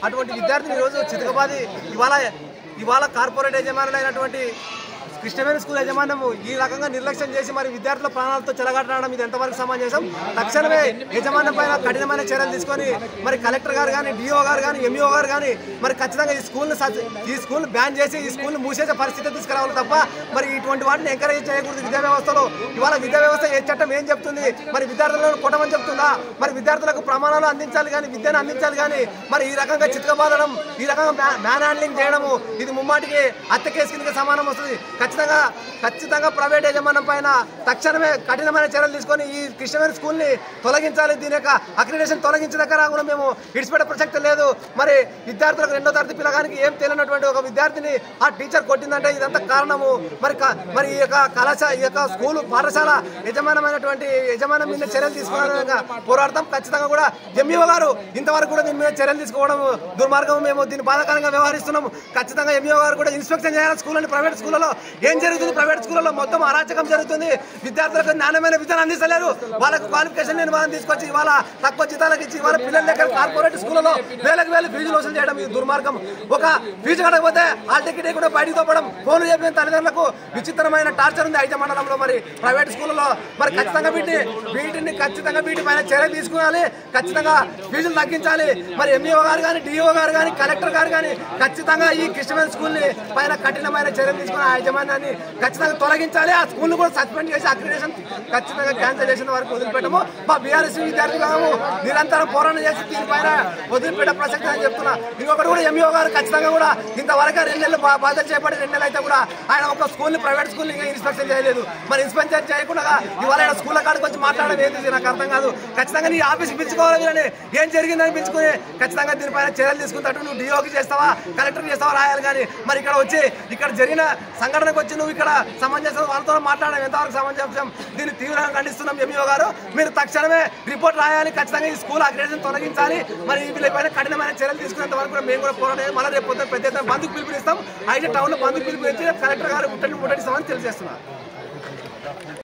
అటువంటి విద్యార్థిని ఈరోజు చితకబాది ఇవాళ కార్పొరేట్ యజమానులైనటువంటి కృష్ణవేణి స్కూల్ యజమాన్యము ఈ రకంగా నిర్లక్ష్యం చేసి మరి విద్యార్థుల ప్రాణాలతో చెలగాటడం ఇది ఎంతవరకు సమంజసం? తక్షణమే యజమాన్యం పైన కఠినమైన చర్యలు తీసుకొని మరి కలెక్టర్ గారు కానీ, డిఓ గారు కానీ, ఎంఈఓ గారు కానీ మరి ఖచ్చితంగా ఈ స్కూల్ బ్యాన్ చేసి ఈ స్కూల్ మూసేసే పరిస్థితి తీసుకురావాలి తప్ప మరి ఇటువంటి వాటిని ఎంకరేజ్ చేయకూడదు. విద్యా వ్యవస్థలో ఇవాళ విద్యా వ్యవస్థ ఏ చట్టం ఏం చెప్తుంది? మరి విద్యార్థులను కొట్టమని చెప్తుందా? మరి విద్యార్థులకు ప్రమాణాలు అందించాలి కానీ, విద్యను అందించాలి కానీ మరి ఈ రకంగా చితకబాదడం, ఈ రకంగా మ్యాన్ హ్యాండ్లింగ్ చేయడము ఇది ముమ్మాటికి హత్య కేసు కిందకి సమానం వస్తుంది. ఖచ్చితంగా ప్రైవేట్ యజమానం పైన తక్షణమే కఠినమైన చర్యలు తీసుకొని ఈ కృష్ణవేణి స్కూల్ని తొలగించాలి. దీని యొక్క అక్రిడిటేషన్ తొలగించిన దగ్గర కూడా మేము విడిచిపెట్టే ప్రసక్తి లేదు. మరి విద్యార్థులకు 2వ తరగతి పిల్లగానికి ఏం తెలియనటువంటి ఒక విద్యార్థిని ఆ టీచర్ కొట్టిందంటే ఇదంతా కారణము మరి ఈ యొక్క కళాశాల ఈ యొక్క స్కూలు పాఠశాల యజమానం మీద చర్యలు తీసుకోవడానికి పోరాడతాం. ఖచ్చితంగా కూడా ఎంఈఓ గారు ఇంతవరకు కూడా దీని మీద చర్యలు తీసుకోవడం దుర్మార్గం. మేము దీన్ని బాధాకరంగా వ్యవహరిస్తున్నాము. ఖచ్చితంగా ఎంఈఓ గారు కూడా ఇన్స్పెక్షన్ చేయాలి. స్కూళ్ళని ప్రైవేట్ స్కూళ్ళలో ఏం జరుగుతుంది? ప్రైవేట్ స్కూళ్ళలో మొత్తం అరాచకం జరుగుతుంది. విద్యార్థులకు నాణ్యమైన విద్యను అందిస్తలేరు. వాళ్ళకు క్వాలిఫికేషన్ నిర్మాణం తీసుకొచ్చి ఇవాళ తక్కువ జీతాలకు ఇచ్చి ఇవాళ పిల్లల దగ్గర కార్పొరేట్ స్కూళ్ళలో వేలకు ఫీజులు వసూలు చేయడం ఇది దుర్మార్గం. ఒక ఫీజు కట్టకపోతే హాల్ టికెట్ కూడా బయటకు తప్పడం, ఫోన్లు చెప్పిన తల్లిదండ్రులకు విచిత్రమైన టార్చర్ ఉంది ఐజ మండలంలో. మరి ప్రైవేట్ స్కూళ్ళలో మరి ఖచ్చితంగా వీటి పైన చర్య తీసుకోవాలి. ఖచ్చితంగా ఫీజులు తగ్గించాలి. మరి ఎంఈఓ గారు కానీ, డిఓ గారు కానీ, కలెక్టర్ గారు కానీ ఖచ్చితంగా ఈ కృష్ణవేణి స్కూల్ని పైన కఠినమైన చర్యలు తీసుకుని ఆ యజమాన్యాన్ని ఖచ్చితంగా తొలగించాలి. ఆ స్కూల్ని కూడా సస్పెండ్ చేసి అక్రిడిటేషన్ ఖచ్చితంగా క్యాన్సిల్ చేసిన వరకు వదిలిపెట్టము. మా బీఆర్ఎస్ విద్యార్థులు నిరంతరం పోరాటం చేసి దీనిపైన వదిలిపెట్టే ప్రసక్తి అని చెప్తున్నా. ఇంకొకటి కూడా ఎంఈఓ గారు ఖచ్చితంగా కూడా ఇంతవరకు 2 నెలలు బాధ్యత చేపట్టి 2 నెలలు అయితే కూడా ఆయన ఒక స్కూల్ని ప్రైవేట్ స్కూల్ని ఇంకా ఇన్స్పెక్షన్ చేయలేదు. మరి ఇన్స్పెక్షన్ చేయకుండా ఇవాళ స్కూళ్ళ కాడికి వచ్చి మాట్లాడడం ఏంటి నాకు అర్థం కాదు. ఖచ్చితంగా నీ ఆఫీస్కి పిలుచుకోవాలి. ఏం జరిగిందని పిలుచుకుని ఖచ్చితంగా దీనిపైన చర్యలు తీసుకుంటట్టు నువ్వు డిఓకి చేస్తావా, కలెక్టర్కి చేస్తావా రాయాలి. కానీ మరి ఇక్కడ జరిగిన సంఘటనకు వచ్చి నువ్వు ఇక్కడ సమంజసం వాళ్ళతో మాట్లాడడం ఎంతవరకు సమంజసం? దీన్ని తీవ్రంగా ఖండిస్తున్నాం. ఎంఈఓ గారు మీరు తక్షణమే రిపోర్ట్ రాయాలి. ఖచ్చితంగా ఈ స్కూల్ అక్రిడిటేషన్ తొలగించాలి. మరి వీళ్ళపైన కఠినమైన చర్యలు తీసుకునేంత వరకు కూడా మేము కూడా పోరాటం మళ్ళీ రేపు పొద్దున పెద్ద ఎత్తున బంధుకు పిలుపునిస్తాం. అయితే టౌన్లో బంధుకు పిలుపునిచ్చి కలెక్టర్ గారు ముట్టడిస్తామని తెలియజేస్తున్నారు.